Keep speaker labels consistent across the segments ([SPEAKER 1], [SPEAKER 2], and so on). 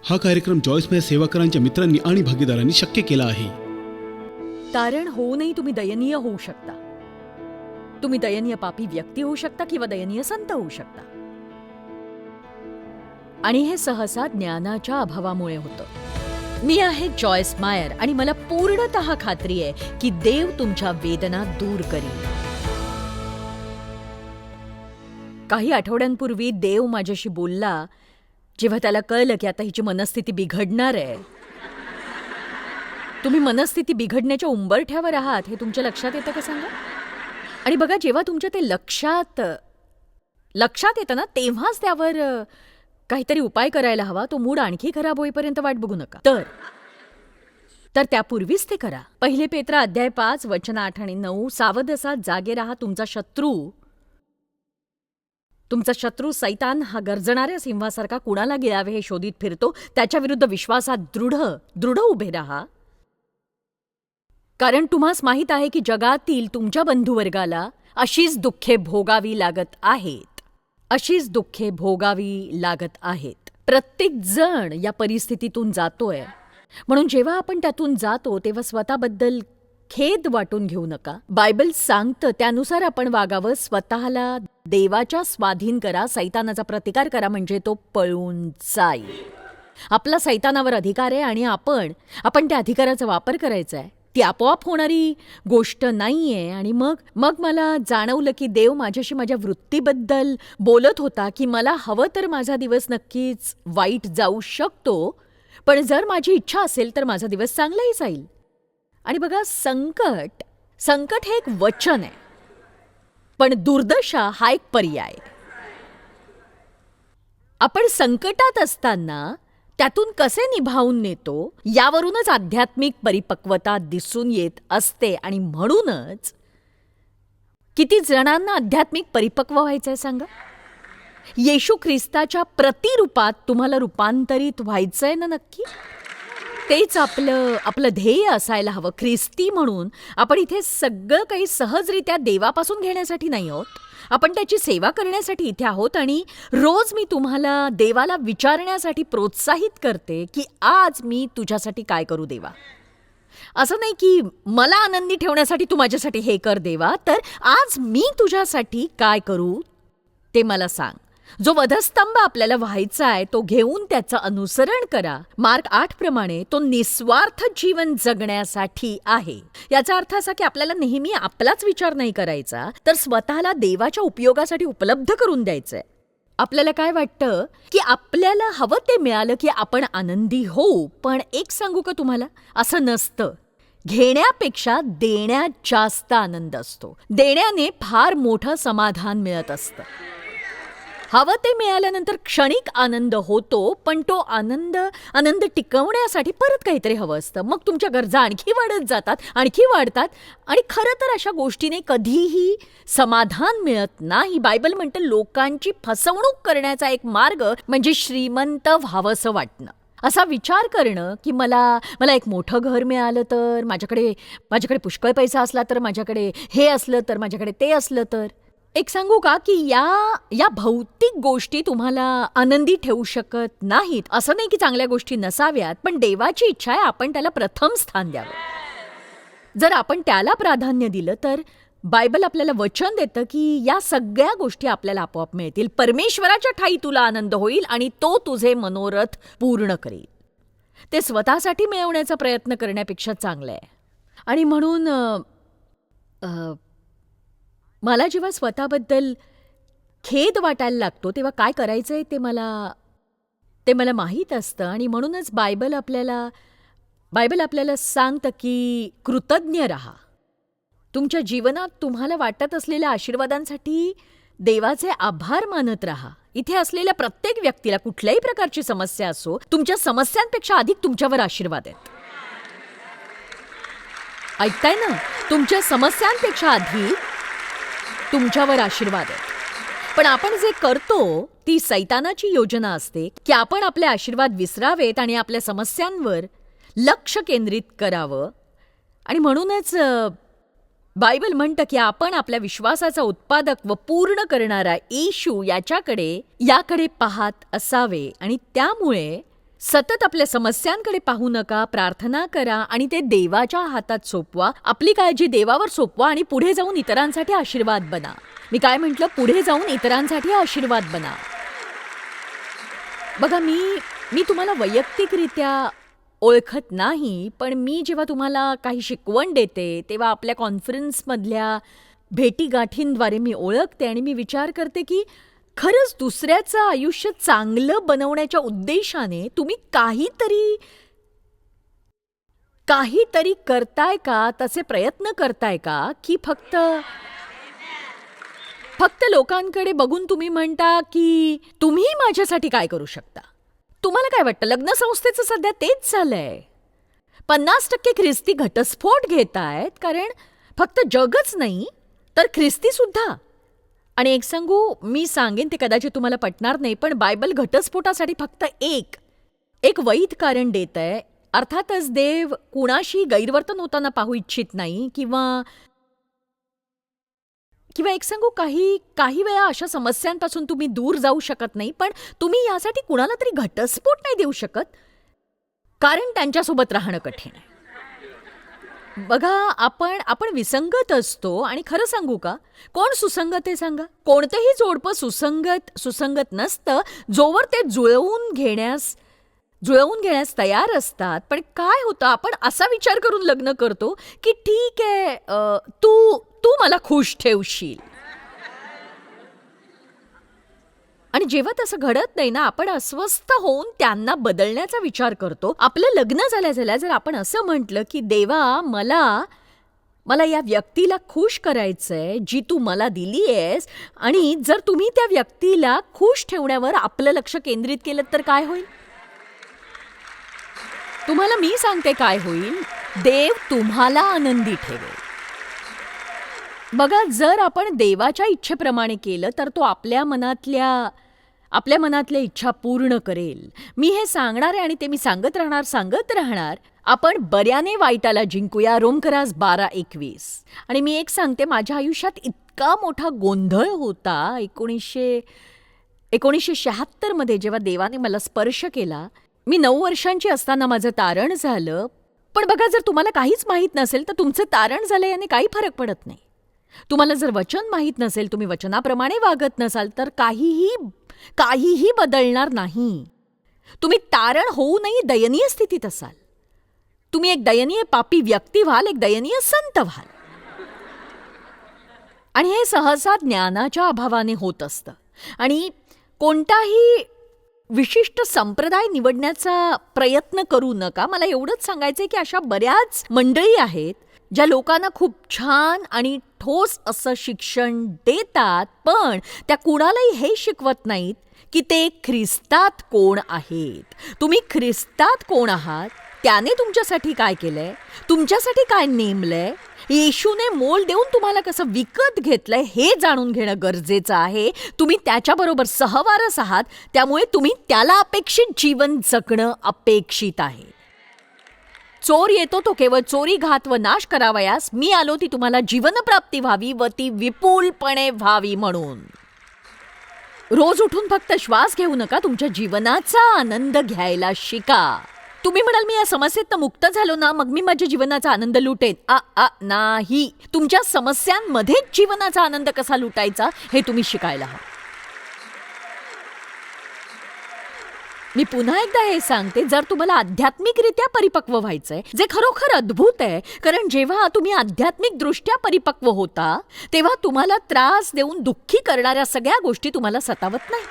[SPEAKER 1] हा कार्यक्रम जॉयसमय सेवाकरांच्या मित्रांनी आणि भागीदारांनी शक्य केला आहे.
[SPEAKER 2] कारण होऊनही तुम्ही दयनीय होऊ शकता. तुम्ही दयनीय पापी व्यक्ती होऊ शकता किंवा दयनीय संत होऊ शकता. आणि हे सहसा ज्ञानाच्या अभावामुळे होतं. मी आहे जॉयस मायर आणि मला पूर्णतः खात्री आहे की देव तुमच्या वेदना दूर करील. काही आठवड्यांपूर्वी देव माझ्याशी बोलला जेव्हा त्याला कळलं की आता हिची मनस्थिती बिघडणार आहे. तुम्ही मनस्थिती बिघडण्याच्या उंबरठ्यावर आहात हे तुमच्या लक्षात येतं का सांगा? आणि बघा, जेव्हा तुमच्या ते लक्षात येतं ना, तेव्हाच त्यावर काहीतरी उपाय करायला हवा. तो मूड आणखी खराब होईपर्यंत वाट बघू नका. तर त्यापूर्वीच ते करा. 1 पेत्र अध्याय 5 वचन 8 आणि 9. सावध असा, जागे राहा. तुमचा शत्रू सैतान हा गर्जणाऱ्या सिंहासारखा कुणाला गिळावे हे शोधित फिरतो. त्याच्या विरुद्ध विश्वासात दृढ उभे राहा. कारण तुम्हास माहीत आहे की जगातील तुमच्या बंधुवर्गाला अशीच दुःखे भोगावी लागत आहेत. प्रत्येक जण या परिस्थितीतून जातोय. म्हणून जेव्हा आपण त्यातून जातो तेव्हा स्वतःबद्दल खेद वाटून घेऊ नका. बायबल सांगतं त्यानुसार आपण वागावं. स्वतःला देवाच्या स्वाधीन करा. सैतानाचा प्रतिकार करा म्हणजे तो पळून जाईल. आपला सैतानावर अधिकार आहे आणि आपण त्या अधिकाराचा वापर करायचा आहे. ती आपोआप होणारी गोष्ट नाहीये. आणि मग मला जाणवलं की देव माझ्याशी माझ्या वृत्तीबद्दल बोलत होता की मला हवं तर माझा दिवस नक्कीच वाईट जाऊ शकतो, पण जर माझी इच्छा असेल तर माझा दिवस चांगलाही जाईल. आणि बघा, संकट हे एक वचन आहे, पण दुर्दशा हा एक पर्याय. आपण संकटात असताना त्यातून कसे निभावून नेतो यावरूनच आध्यात्मिक परिपक्वता दिसून येत असते. आणि म्हणूनच किती जणांना आध्यात्मिक परिपक्व व्हायचंय सांगा? येशू ख्रिस्ताच्या प्रतिरूपात तुम्हाला रूपांतरित व्हायचंय ना नक्की? तेच आपलं ध्येय असायला हवं. ख्रिस्ती म्हणून आपण इथे सगळं काही सहजरित्या देवापासून घेण्यासाठी नाही आहोत. आपण त्याची सेवा करण्यासाठी इथे आहोत. आणि रोज मी तुम्हाला देवाला विचारण्यासाठी प्रोत्साहित करते की आज मी तुझ्यासाठी काय करू देवा. असं नाही की मला आनंदी ठेवण्यासाठी तू माझ्यासाठी हे कर देवा, तर आज मी तुझ्यासाठी काय करू ते मला सांग. जो वधस्तंभ आपल्याला व्हायचा आहे तो घेऊन त्याचं अनुसरण करा. मार्क 8 प्रमाणे तो निस्वार्थ जीवन जगण्यासाठी आहे. याचा अर्थ असा की आपल्याला नेहमी आपलाच विचार नाही करायचा, तर स्वतःला देवाच्या उपयोगासाठी उपलब्ध करून द्यायचंय. आपल्याला काय वाटतं की आपल्याला हवं ते मिळालं की आपण आनंदी होऊ, पण एक सांगू का तुम्हाला, असं नसतं. घेण्यापेक्षा देण्यात जास्त आनंद असतो. देण्याने फार मोठं समाधान मिळत असतं. हवं ते मिळाल्यानंतर क्षणिक आनंद होतो, पण तो आनंद टिकवण्यासाठी परत काहीतरी हवं असतं. मग तुमच्या गरजा आणखी वाढत जातात, आणखी वाढतात. आणि खरं तर अशा गोष्टीने कधीही समाधान मिळत नाही. बायबल म्हणतं लोकांची फसवणूक करण्याचा एक मार्ग म्हणजे श्रीमंत व्हावंसं वाटणं. असा विचार करणं की मला एक मोठं घर मिळालं तर, माझ्याकडे पुष्कळ पैसा असला तर, माझ्याकडे हे असलं तर, माझ्याकडे ते असलं तर. एक सांगू का की या भौतिक गोष्टी तुम्हाला आनंदी ठेवू शकत नाहीत. असं नाही की चांगल्या गोष्टी नसाव्यात, पण देवाची इच्छा आहे आपण त्याला प्रथम स्थान द्यावं. जर आपण त्याला प्राधान्य दिलं तर बायबल आपल्याला वचन देतं की या सगळ्या गोष्टी आपल्याला आपोआप मिळतील. परमेश्वराच्या ठायी तुला आनंद होईल आणि तो तुझे मनोरथ पूर्ण करेल. ते स्वतःसाठी मिळवण्याचा प्रयत्न करण्यापेक्षा चांगलं आहे. आणि म्हणून मला जेव्हा स्वतःबद्दल खेद वाटायला लागतो तेव्हा काय करायचंय ते मला माहीत असतं. आणि म्हणूनच बायबल आपल्याला सांगतं की कृतज्ञ राहा. तुमच्या जीवनात तुम्हाला वाटत असलेल्या आशीर्वादांसाठी देवाचे आभार मानत राहा. इथे असलेल्या प्रत्येक व्यक्तीला कुठल्याही प्रकारची समस्या असो, तुमच्या समस्यांपेक्षा अधिक तुमच्यावर आशीर्वाद आहेत. ऐकताय ना? तुमच्या समस्यांपेक्षा अधिक तुमच्यावर आशीर्वाद आहे. पण आपण जे करतो ती सैतानाची योजना असते की आपण आपले आशीर्वाद विसरावेत आणि आपल्या समस्यांवर लक्ष केंद्रित करावं. आणि म्हणूनच बायबल म्हणतं की आपण आपल्या विश्वासाचा उत्पादक व पूर्ण करणारा येशू याकडे पाहत असावे. आणि त्यामुळे सतत आपल्या समस्यांकडे पाहू नका, प्रार्थना करा आणि ते देवाच्या हातात सोपवा. आपली काळजी देवावर सोपवा आणि पुढे जाऊन इतरांसाठी आशीर्वाद बना. मी काय म्हटलं? पुढे जाऊन इतरांसाठी आशीर्वाद बना. बघा, मी तुम्हाला वैयक्तिकरित्या ओळखत नाही, पण मी जेव्हा तुम्हाला काही शिकवण देते तेव्हा आपल्या कॉन्फरन्समधल्या भेटीगाठींद्वारे मी ओळखते आणि मी विचार करते की खरंच दुसऱ्याचं आयुष्य चांगलं बनवण्याच्या उद्देशाने तुम्ही काहीतरी करताय का, तसे प्रयत्न करताय का, की फक्त लोकांकडे बघून तुम्ही म्हणता की तुम्ही माझ्यासाठी काय करू शकता? तुम्हाला काय वाटतं? लग्न संस्थेचं सध्या तेच झालंय. 50% ख्रिस्ती घटस्फोट घेतायत, कारण फक्त जगच नाही तर ख्रिस्ती सुद्धा. आणि एक सांगू, मी सांगेन ते कदाचित तुम्हाला पटणार नाही, पण बायबल घटस्फोटासाठी फक्त एक वैध कारण देत आहे. अर्थातच देव कुणाशी गैरवर्तन होताना पाहू इच्छित नाही, किंवा एक सांगू, काही वेळा अशा समस्यांपासून तुम्ही दूर जाऊ शकत नाही, पण तुम्ही यासाठी कुणाला तरी घटस्फोट नाही देऊ शकत, कारण त्यांच्यासोबत राहणं कठीण आहे. बघा, आपण विसंगत असतो आणि खरं सांगू का, कोण सुसंगत आहे सांगा? कोणतंही जोडपं सुसंगत नसतं जोवर ते जुळवून घेण्यास तयार असतात. पण काय होतं, आपण असा विचार करून लग्न करतो की ठीक आहे, तू मला खुश ठेवशील. आणि जेव्हा तसं घडत नाही ना, आपण अस्वस्थ होऊन त्यांना बदलण्याचा विचार करतो. आपलं लग्न झाल्या जर आपण असं म्हटलं की देवा, मला या व्यक्तीला खुश करायचंय जी तू मला दिली आहेस, आणि जर तुम्ही त्या व्यक्तीला खुश ठेवण्यावर आपलं लक्ष केंद्रित केलं तर काय होईल? तुम्हाला मी सांगते काय होईल. देव तुम्हाला आनंदी ठेवेल. बघा, जर आपण देवाच्या इच्छेप्रमाणे केलं तर तो आपल्या मनातल्या इच्छा पूर्ण करेल. मी हे सांगणार आहे आणि ते मी सांगत राहणार. आपण बऱ्याने वाईटाला जिंकूया. रोमकरास 12:21. आणि मी एक सांगते, माझ्या आयुष्यात इतका मोठा गोंधळ होता 1976 मध्ये जेव्हा देवाने मला स्पर्श केला. मी 9 वर्षांची असताना माझं तारण झालं. पण बघा, जर तुम्हाला काहीच माहीत नसेल तर तुमचं तारण झालं याने काही फरक पडत नाही. तुम्हाला जर वचन माहीत नसेल, तुम्ही वचनाप्रमाणे वागत नसाल तर काहीही बदलणार नाही. तुम्ही तारण होऊनही दयनीय स्थितीत असाल. तुम्ही एक दयनीय पापी व्यक्ती व्हाल, एक दयनीय संत व्हाल. आणि हे सहसा ज्ञानाच्या अभावाने होत असतं. आणि कोणताही विशिष्ट संप्रदाय निवडण्याचा प्रयत्न करू नका. मला एवढंच सांगायचंय की अशा बऱ्याच मंडळी आहेत ज्या लोकांना खूप छान आणि ठोस असं शिक्षण देतात, पण त्या कुणालाही हे शिकवत नाहीत की ते ख्रिस्तात कोण आहेत. तुम्ही ख्रिस्तात कोण आहात, त्याने तुमच्यासाठी काय केलंय, तुमच्यासाठी काय नेमलंय, येशूने मोल देऊन तुम्हाला कसं विकत घेतलंय हे जाणून घेणं गरजेचं आहे. तुम्ही त्याच्याबरोबर सहवारस आहात, त्यामुळे तुम्ही त्याला अपेक्षित जीवन जगणं अपेक्षित आहे. चोर येतो तो केवळ चोरी, घात व नाश करावयास. मी आलो ती तुम्हाला जीवनप्राप्ती व्हावी व ती विपुलपणे व्हावी म्हणून. रोज उठून फक्त श्वास घेऊ नका, तुमच्या जीवनाचा आनंद घ्यायला शिका. तुम्ही म्हणाल, मी या समस्येतनं मुक्त झालो ना, मग मी माझ्या जीवनाचा आनंद लुटेन. नाही. तुमच्या समस्यांमध्येच जीवनाचा आनंद कसा लुटायचा हे तुम्ही शिकायला हवं. मी पुन्हा एकदा हे सांगते, जर तुम्हाला आध्यात्मिकरित्या परिपक्व व्हायचंय, जे खरोखर अद्भुत आहे, कारण जेव्हा तुम्ही आध्यात्मिकदृष्ट्या परिपक्व होता तेव्हा तुम्हाला त्रास देऊन दुःखी करणाऱ्या सगळ्या गोष्टी तुम्हाला सतावत नाहीत.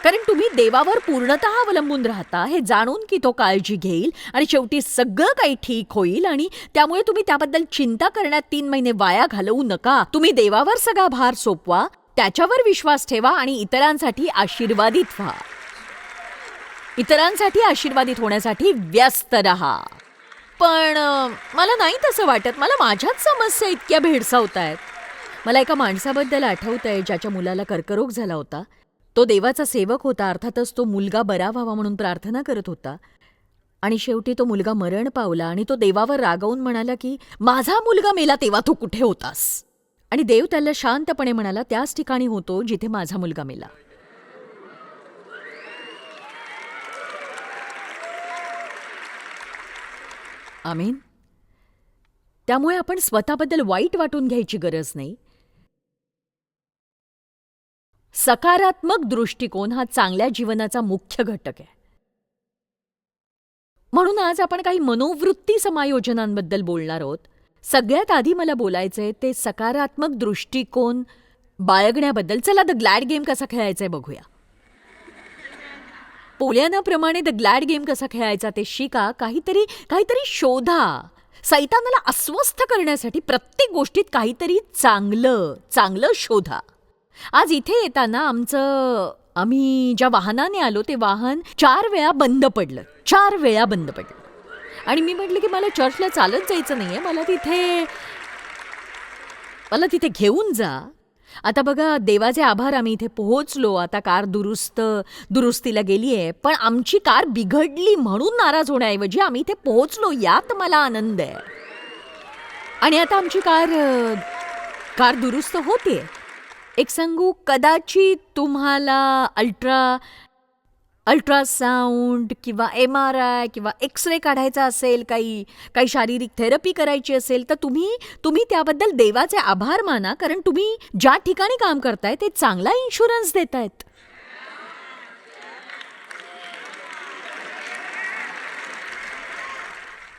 [SPEAKER 2] कारण तुम्ही देवावर पूर्णतः अवलंबून राहता, हे जाणून की तो काळजी घेईल आणि शेवटी सगळं काही ठीक होईल. आणि त्यामुळे तुम्ही त्याबद्दल चिंता करण्यात 3 महिने वाया घालवू नका. तुम्ही देवावर सगळा भार सोपवा, त्याच्यावर विश्वास ठेवा आणि इतरांसाठी आशीर्वादित व्हा. इतरांसाठी आशीर्वादित होण्यासाठी व्यस्त रहा. पण मला नाही तसं वाटत. मला माझ्याच समस्या इतक्या भेडसावत आहेत. मला एका माणसाबद्दल आठवतंय ज्याच्या मुलाला कर्करोग झाला होता. तो देवाचा सेवक होता. अर्थातच तो मुलगा बरा व्हावा म्हणून प्रार्थना करत होता. आणि शेवटी तो मुलगा मरण पावला आणि तो देवावर रागावून म्हणाला की माझा मुलगा मेला तेव्हा तू कुठे होतास? आणि देव त्याला शांतपणे म्हणाला, त्याच ठिकाणी होतो जिथे माझा मुलगा मेला. आमीन. त्यामुळे आपण स्वतःबद्दल वाईट वाटून घ्यायची गरज नाही. सकारात्मक दृष्टिकोन हा चांगल्या जीवनाचा मुख्य घटक आहे. म्हणून आज आपण काही मनोवृत्ती समायोजनांबद्दल बोलणार आहोत. सगळ्यात आधी मला बोलायचंय ते सकारात्मक दृष्टिकोन बाळगण्याबद्दल. चला द ग्लॅड गेम कसा खेळायचा आहे बघूया. पोलियानाप्रमाणे द ग्लॅड गेम कसा खेळायचा ते शिका. काहीतरी काहीतरी शोधा. सैतानाला अस्वस्थ करण्यासाठी प्रत्येक गोष्टीत काहीतरी चांगलं चांगलं शोधा. आज इथे येताना आम्ही ज्या वाहनाने आलो ते वाहन 4 वेळा बंद पडलं. 4 वेळा बंद पडलं. आणि मी म्हटलं की मला चर्चला चालत जायचं नाहीये, मला तिथे घेऊन जा. आता बघा, देवाचे आभार, आम्ही इथे पोहोचलो. आता कार दुरुस्तीला गेली आहे. पण आमची कार बिघडली म्हणून नाराज होण्याऐवजी आम्ही इथे पोहोचलो यात मला आनंद आहे. आणि आता आमची कार दुरुस्त होते. एक सांगू, कदाचित तुम्हाला अल्ट्रासाऊंड किंवा MRI किंवा एक्सरे काढायचा असेल, काही शारीरिक थेरपी करायची असेल, तर तुम्ही त्याबद्दल देवाचे आभार माना. कारण तुम्ही ज्या ठिकाणी काम करताय ते चांगला इन्शुरन्स देतायत.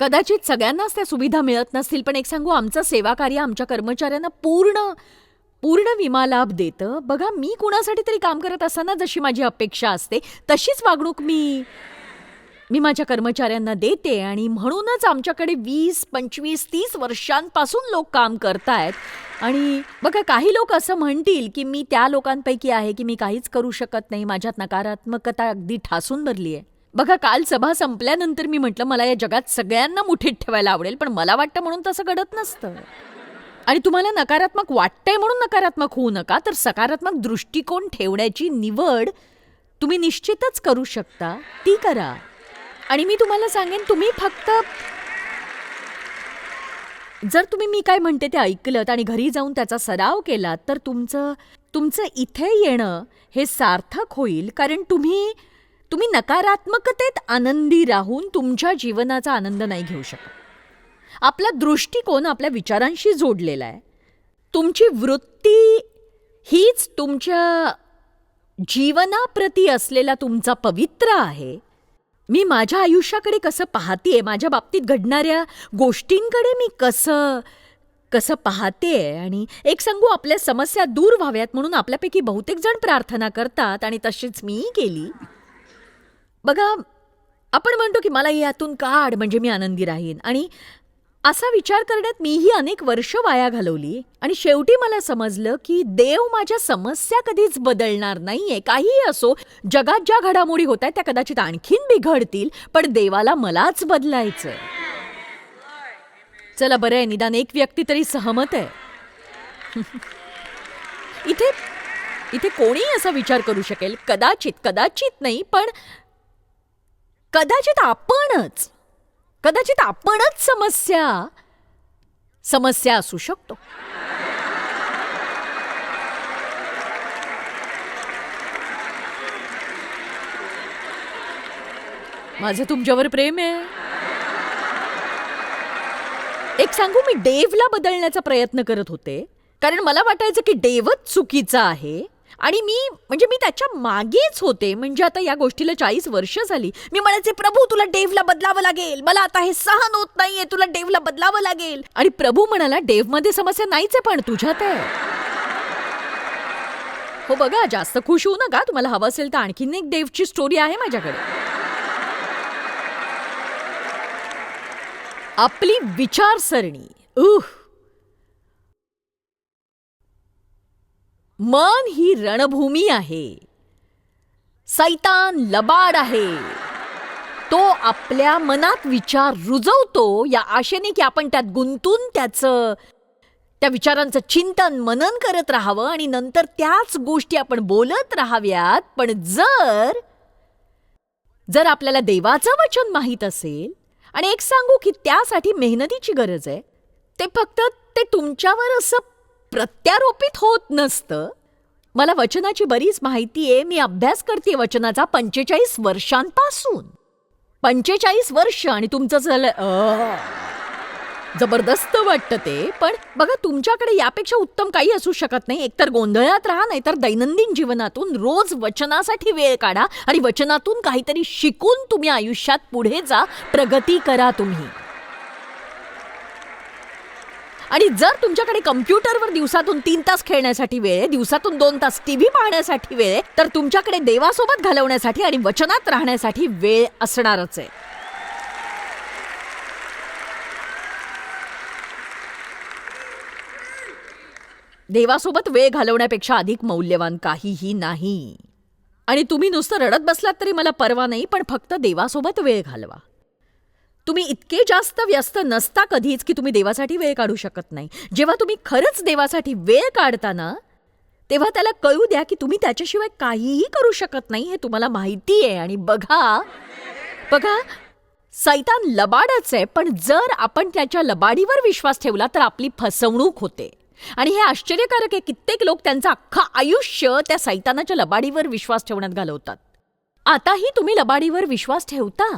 [SPEAKER 2] कदाचित सगळ्यांनाच त्या सुविधा मिळत नसतील, पण एक सांगू, आमचं सेवा कार्य आमच्या कर्मचाऱ्यांना पूर्ण विमा लाभ देतं. बघा, मी कुणासाठी तरी काम करत असताना जशी माझी अपेक्षा असते तशीच वागणूक मी माझ्या कर्मचाऱ्यांना देते. आणि म्हणूनच आमच्याकडे 20, 25, 30 वर्षांपासून लोक काम करतायत. आणि बघा, काही लोक असं म्हणतील की मी त्या लोकांपैकी आहे की मी काहीच करू शकत नाही, माझ्यात नकारात्मकता अगदी ठासून भरली आहे. बघा, काल सभा संपल्यानंतर मी म्हटलं मला या जगात सगळ्यांना मुठीत ठेवायला आवडेल, पण मला वाटतं म्हणून तसं घडत नसतं. आणि तुम्हाला नकारात्मक वाटतंय म्हणून नकारात्मक होऊ नका, तर सकारात्मक दृष्टिकोन ठेवण्याची निवड तुम्ही निश्चितच करू शकता. ती करा. आणि मी तुम्हाला सांगेन, तुम्ही फक्त जर तुम्ही मी काय म्हणते ते ऐकलत आणि घरी जाऊन त्याचा सराव केला तर तुमचं इथे येणं हे सार्थक होईल. कारण तुम्ही नकारात्मकतेत आनंदी राहून तुमच्या जीवनाचा आनंद नाही घेऊ शकत. आपला दृष्टिकोन आपल्या विचारांशी जोडलेला आहे. तुमची वृत्ती हीच तुमच्या जीवनाप्रती असलेला तुमचा पवित्र आहे. मी माझ्या आयुष्याकडे कसं पाहतेय, माझ्या बाबतीत घडणाऱ्या गोष्टींकडे मी कसं पाहतेय. आणि एक सांगू, आपल्या समस्या दूर व्हाव्यात म्हणून आपल्यापैकी बहुतेक जण प्रार्थना करतात आणि तशीच मीही केली. बघा, आपण म्हणतो की मला यातून काढ म्हणजे मी आनंदी राहीन. आणि असा विचार करण्यात मीही अनेक वर्ष वाया घालवली. आणि शेवटी मला समजलं की देव माझ्या समस्या कधीच बदलणार नाहीये. काहीही असो, जगात ज्या घडामोडी होत आहेत त्या कदाचित आणखीन बिघडतील, पण देवाला मलाच बदलायचंय. चला, बरं आहे, निदान एक व्यक्ती तरी सहमत आहे. इथे कोणीही असा विचार करू शकेल, कदाचित नाही, पण कदाचित आपणच समस्या असू शकतो. माझं तुमच्यावर प्रेम आहे. एक सांगू, मी डेव्हला बदलण्याचा प्रयत्न करत होते, कारण मला वाटायचं की डेव्हच चुकीचा आहे. आणि मी त्याच्या मागेच होते. म्हणजे आता या गोष्टीला 40 वर्ष झाली. मी म्हणायचे, प्रभू तुला डेव्हला बदलावं लागेल, मला आता हे सहन होत नाहीये, तुला डेव्हला बदलावं लागेल. आणि प्रभू म्हणाला, डेव्हमध्ये समस्या नाहीच आहे, पण तुझ्यात आहे. हो, बघा, जास्त खुश होऊ नका. तुम्हाला हवं असेल तर आणखीन एक डेव्हची स्टोरी आहे माझ्याकडे. आपली विचारसरणी, मन ही रणभूमी आहे. सैतान लबाड आहे. तो आपल्या मनात विचार रुजवतो या आशेने की आपण त्यात गुंतून त्या विचारांचं चिंतन मनन करत राहावं आणि नंतर त्याच गोष्टी आपण बोलत राहाव्यात. पण जर आपल्याला देवाचं वचन माहीत असेल, आणि एक सांगू की त्यासाठी मेहनतीची गरज आहे, ते फक्त तुमच्यावर असं प्रत्यारोपित होत नसतं. मला वचनाची बरीच माहिती आहे. मी अभ्यास करते वचनाचा 45 वर्षांपासून. 45 वर्ष आणि तुमचं झालं जबरदस्त वाटतं ते. पण बघा, तुमच्याकडे यापेक्षा उत्तम काही असू शकत नाही. एकतर गोंधळात राहा, नाहीतर दैनंदिन जीवनातून रोज वचनासाठी वेळ काढा आणि वचनातून काहीतरी शिकून तुम्ही आयुष्यात पुढे जा, प्रगती करा तुम्ही. आणि जर तुमच्याकडे कम्प्युटरवर दिवसातून 3 तास खेळण्यासाठी वेळ आहे, दिवसातून 2 तास टीव्ही पाहण्यासाठी वेळ आहे, तर तुमच्याकडे देवासोबत घालवण्यासाठी आणि वचनात राहण्यासाठी वेळ असणारच आहे. देवासोबत वेळ घालवण्यापेक्षा अधिक मौल्यवान काहीही नाही. आणि तुम्ही नुसतं रडत बसलात तरी मला पर्वा नाही, पण फक्त देवासोबत वेळ घालवा. तुम्ही इतके जास्त व्यस्त नसता कधीच की तुम्ही देवासाठी वेळ काढू शकत नाही. जेव्हा तुम्ही खरंच देवासाठी वेळ काढता ना, तेव्हा त्याला कळू द्या की तुम्ही त्याच्याशिवाय काहीही करू शकत नाही, हे तुम्हाला माहिती आहे. आणि बघा बघा सैतान लबाडच आहे, पण जर आपण त्याच्या लबाडीवर विश्वास ठेवला तर आपली फसवणूक होते. आणि हे आश्चर्यकारक आहे, कित्येक लोक त्यांचं अख्खं आयुष्य त्या सैतानाच्या लबाडीवर विश्वास ठेवण्यात घालवतात. आताही तुम्ही लबाडीवर विश्वास ठेवता?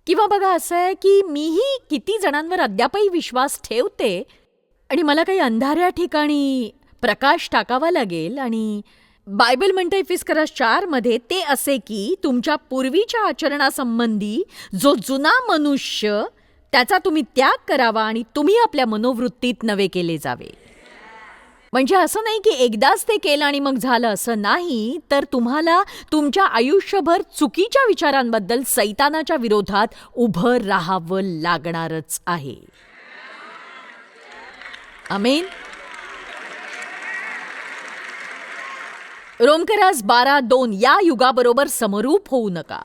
[SPEAKER 2] किंवा बघा, असं आहे की मीही किती जणांवर अद्यापही विश्वास ठेवते आणि मला काही अंधाऱ्या ठिकाणी प्रकाश टाकावा लागेल. आणि बायबल म्हणतं इफिस्करास 4 मध्ये ते असे की तुमच्या पूर्वीच्या आचरणासंबंधी जो जुना मनुष्य त्याचा तुम्ही त्याग करावा आणि तुम्ही आपल्या मनोवृत्तीत नवे केले जावे. म्हणजे असं नाही की एकदाच ते केलं आणि मग झालं, असं नाही. तर तुम्हाला तुमच्या आयुष्यभर चुकीच्या विचारांबद्दल सैतानाच्या विरोधात उभं राहावं लागणारच आहे. आमेन. रोमकरास 12:2 या युगाबरोबर समरूप होऊ नका.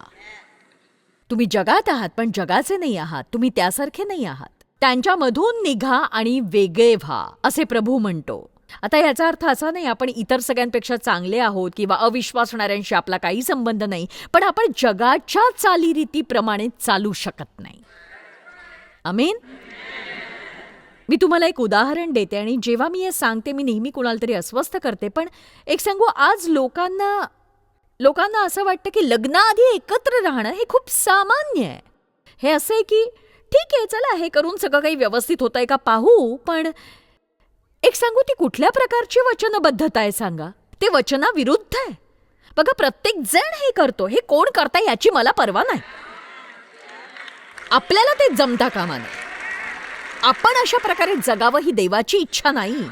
[SPEAKER 2] तुम्ही जगात आहात, पण जगाचे नाही आहात. तुम्ही त्यासारखे नाही आहात. त्यांच्यामधून निघा आणि वेगळे व्हा, असे प्रभू म्हणतो. आता याचा अर्थ असा नाही आपण इतर सगळ्यांपेक्षा चांगले आहोत किंवा अविश्वासणाऱ्यांशी आपला काही संबंध नाही, पण आपण जगाच्या चालीरीतीप्रमाणे चालू शकत नाही. आमेन. मी तुम्हाला एक उदाहरण देते आणि जेव्हा मी हे सांगते मी नेहमी कुणाला तरी अस्वस्थ करते, पण एक सांगू, आज लोकांना असं वाटतं की लग्नाआधी एकत्र राहणं हे खूप सामान्य आहे. हे असं आहे की ठीक आहे, चला हे करून सगळं काही व्यवस्थित होतंय का पाहू. पण एक सांगू, ती कुठल्या प्रकारची वचनबद्धता आहे सांगा? ते वचनाविरुद्ध आहे. बघा, प्रत्येक जण हे करतो. हे कोण करता याची मला पर्वा नाही. आपल्याला ते जमता कामा नये. आपण अशा प्रकारे जगावं ही देवाची इच्छा नाही.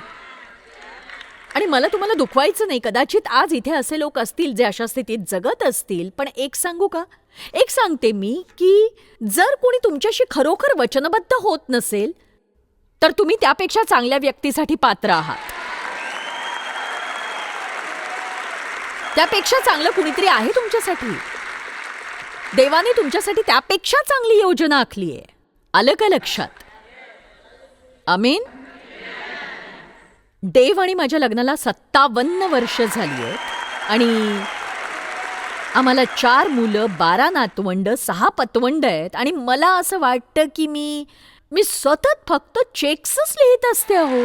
[SPEAKER 2] आणि मला तुम्हाला दुखवायचं नाही. कदाचित आज इथे असे लोक असतील जे अशा स्थितीत जगत असतील. पण एक सांगू का? एक सांगते मी की जर कोणी तुमच्याशी खरोखर वचनबद्ध होत नसेल तर तुम्ही त्यापेक्षा चांगल्या व्यक्तीसाठी पात्र आहात. त्यापेक्षा चांगलं कुणीतरी आहे तुमच्यासाठी. देवाने तुमच्यासाठी त्यापेक्षा चांगली योजना आखली आहे. आलं का लक्षात? आमेन. देव आणि माझ्या लग्नाला 57 वर्ष झाली आहेत आणि आम्हाला 4 मुलं, 12 नातवंड, 6 पतवंड आहेत. आणि मला असं वाटतं की मी सतत फक्त चेक्सच लिहित असते. अहो,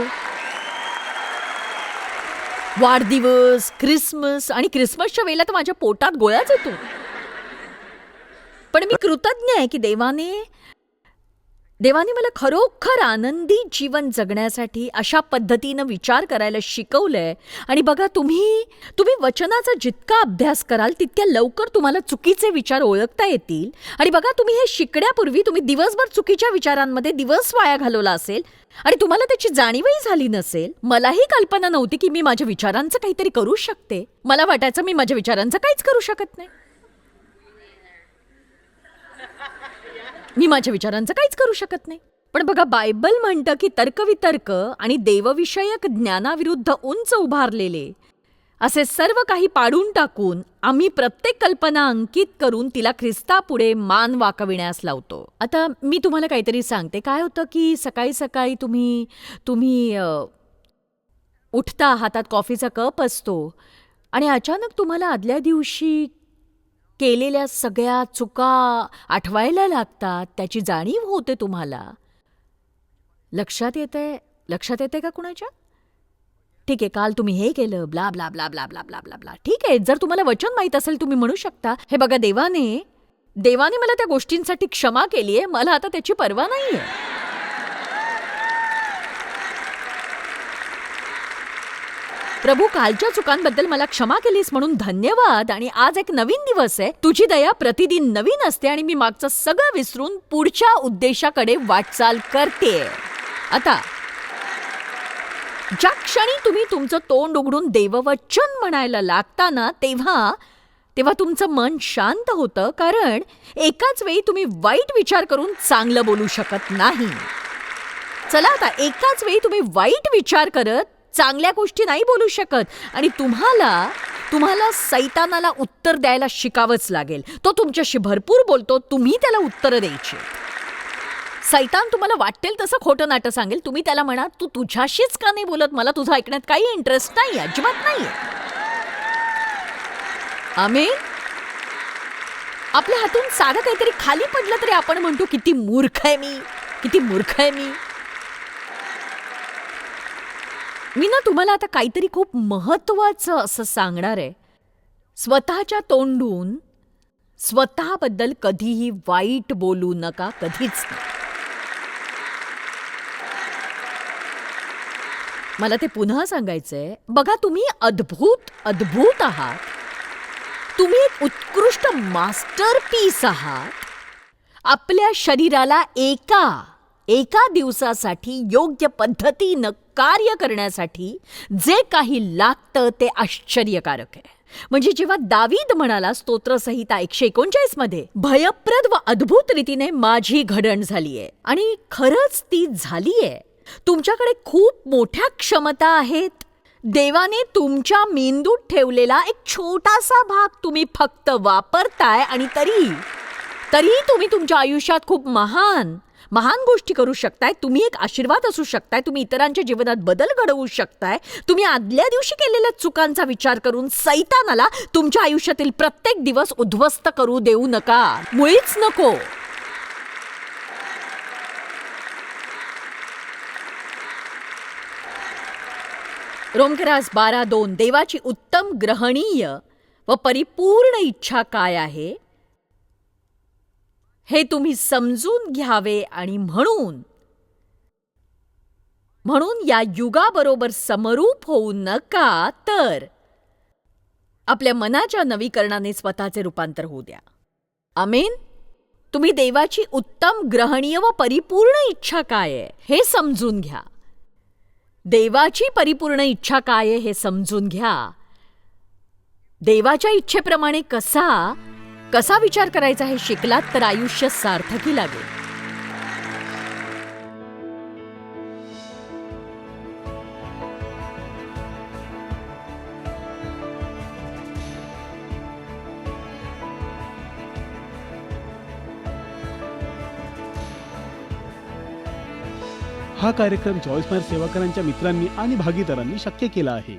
[SPEAKER 2] वाढदिवस, ख्रिसमस, आणि ख्रिसमसच्या वेळेला तर माझ्या पोटात गोळाच येतो. पण मी कृतज्ञ आहे की देवाने मला खरोखर आनंदी जीवन जगण्यासाठी अशा पद्धतीनं विचार करायला शिकवलंय. आणि बघा, तुम्ही वचनाचा जितका अभ्यास कराल तितक्या लवकर तुम्हाला चुकीचे विचार ओळखता येतील. आणि बघा, तुम्ही हे शिकण्यापूर्वी तुम्ही दिवसभर चुकीच्या विचारांमध्ये दिवस वाया घालवला असेल आणि तुम्हाला त्याची जाणीवही झाली नसेल. मलाही कल्पना नव्हती की मी माझ्या विचारांचं काहीतरी करू शकते. मला वाटायचं मी माझ्या विचारांचं काहीच करू शकत नाही. मी माझ्या विचारांचं काहीच करू शकत नाही. पण बघा, बायबल म्हणतं की तर्कवितर्क आणि देवविषयक ज्ञानाविरुद्ध उंच उभारलेले असे सर्व काही पाडून टाकून आम्ही प्रत्येक कल्पना अंकित करून तिला ख्रिस्तापुढे मान वाकविण्यास लावतो. आता मी तुम्हाला काहीतरी सांगते. काय होतं की सकाळी सकाळी तुम्ही उठता, हातात कॉफीचा कप असतो आणि अचानक तुम्हाला आदल्या दिवशी केलेल्या सगळ्या चुका आठवायला लागतात. त्याची जाणीव होते तुम्हाला. लक्षात येते का कुणाच्या? ठीक आहे, काल तुम्ही हे केलं, blah blah blah blah blah blah blah blah. ठीक आहे, जर तुम्हाला वचन माहीत असेल तुम्ही म्हणू शकता, हे बघा, देवाने मला त्या गोष्टींसाठी क्षमा केलीये, मला आता त्याची पर्वा नाहीये. प्रभू, कालच्या चुकांबद्दल मला क्षमा केलीस म्हणून धन्यवाद. आणि आज एक नवीन दिवस आहे. तुझी दया प्रतिदिन नवीन असते आणि मी मागचं सगळं विसरून पुढच्या उद्देशाकडे वाटचाल करते. आता ज्या क्षणी तुम्ही तुमचं तोंड उघडून देववचन म्हणायला लागता ना, तेव्हा तुमचं मन शांत होतं, कारण एकाच वेळी तुम्ही वाईट विचार करून चांगलं बोलू शकत नाही. चला, आता एकाच वेळी तुम्ही वाईट विचार करत चांगल्या गोष्टी नाही बोलू शकत. आणि तुम्हाला सैतानाला उत्तर द्यायला शिकावंच लागेल. तो तुमच्याशी भरपूर बोलतो, तुम्ही त्याला उत्तरं द्यायची. सैतान तुम्हाला वाटेल तसं खोटं नाटं सांगेल. तुम्ही त्याला म्हणा, तू तुझ्याशीच का नाही बोलत, मला तुझं ऐकण्यात काही इंटरेस्ट नाही, अजिबात नाहीये. आमेन. आपल्या हातून साधं काहीतरी खाली पडलं तरी आपण म्हणतो, किती मूर्ख आहे मी, किती मूर्ख आहे मी. मी ना तुम्हाला आता काहीतरी खूप महत्वाचं असं सांगणार आहे. स्वतःच्या तोंडून स्वतःबद्दल कधीही वाईट बोलू नका, कधीच नाही. मला ते पुन्हा सांगायचंय. बघा, तुम्ही अद्भुत आहात. तुम्ही एक उत्कृष्ट मास्टरपीस आहात. आपल्या शरीराला एका दिवसासाठी योग्य पद्धतीनं कार्य करण्यासाठी जे काही लागतं ते आश्चर्यकारक आहे. म्हणजे जेव्हा दावीद म्हणाला स्तोत्रसंहिता 139 मध्ये, भयप्रद व अद्भुत रीतीने माझी घडण झालीये, आणि खरंच ती झालीये. तुमच्याकडे खूप मोठ्या क्षमता आहेत. देवाने तुमच्या मेंदूत ठेवलेला एक छोटासा भाग तुम्ही फक्त वापरताय, आणि तरी तुम्ही तुमच्या आयुष्यात खूप महान गोष्टी करू शकताय. तुम्ही एक आशीर्वाद असू शकताय. तुम्ही इतरांच्या जीवनात बदल घडवू शकताय. तुम्ही आदल्या दिवशी केलेल्या चुकांचा विचार करून सैतानाला तुमच्या आयुष्यातील प्रत्येक दिवस उद्ध्वस्त करू देऊ नका, मुळीच नको. रोमकरास 12:2, देवाची उत्तम, ग्रहणीय व परिपूर्ण इच्छा काय आहे हे तुम्ही समजून घ्यावे, आणि म्हणून या युगाबरोबर समरूप होऊ नका, तर आपल्या मनाच्या नवीकरणाने स्वतःचे रूपांतर होऊ द्या. आमेन. तुम्ही देवाची उत्तम, ग्रहणीय व परिपूर्ण इच्छा काय आहे हे समजून घ्या. देवाची परिपूर्ण इच्छा काय आहे हे समजून घ्या. देवाच्या इच्छेप्रमाणे कसा विचार करायचा हे शिकलात तर आयुष्य सार्थकी लागेल.
[SPEAKER 1] हा कार्यक्रम जॉयस मेयर सेवाकरांच्या मित्रांनी आणि भागीदारांनी शक्य केला आहे.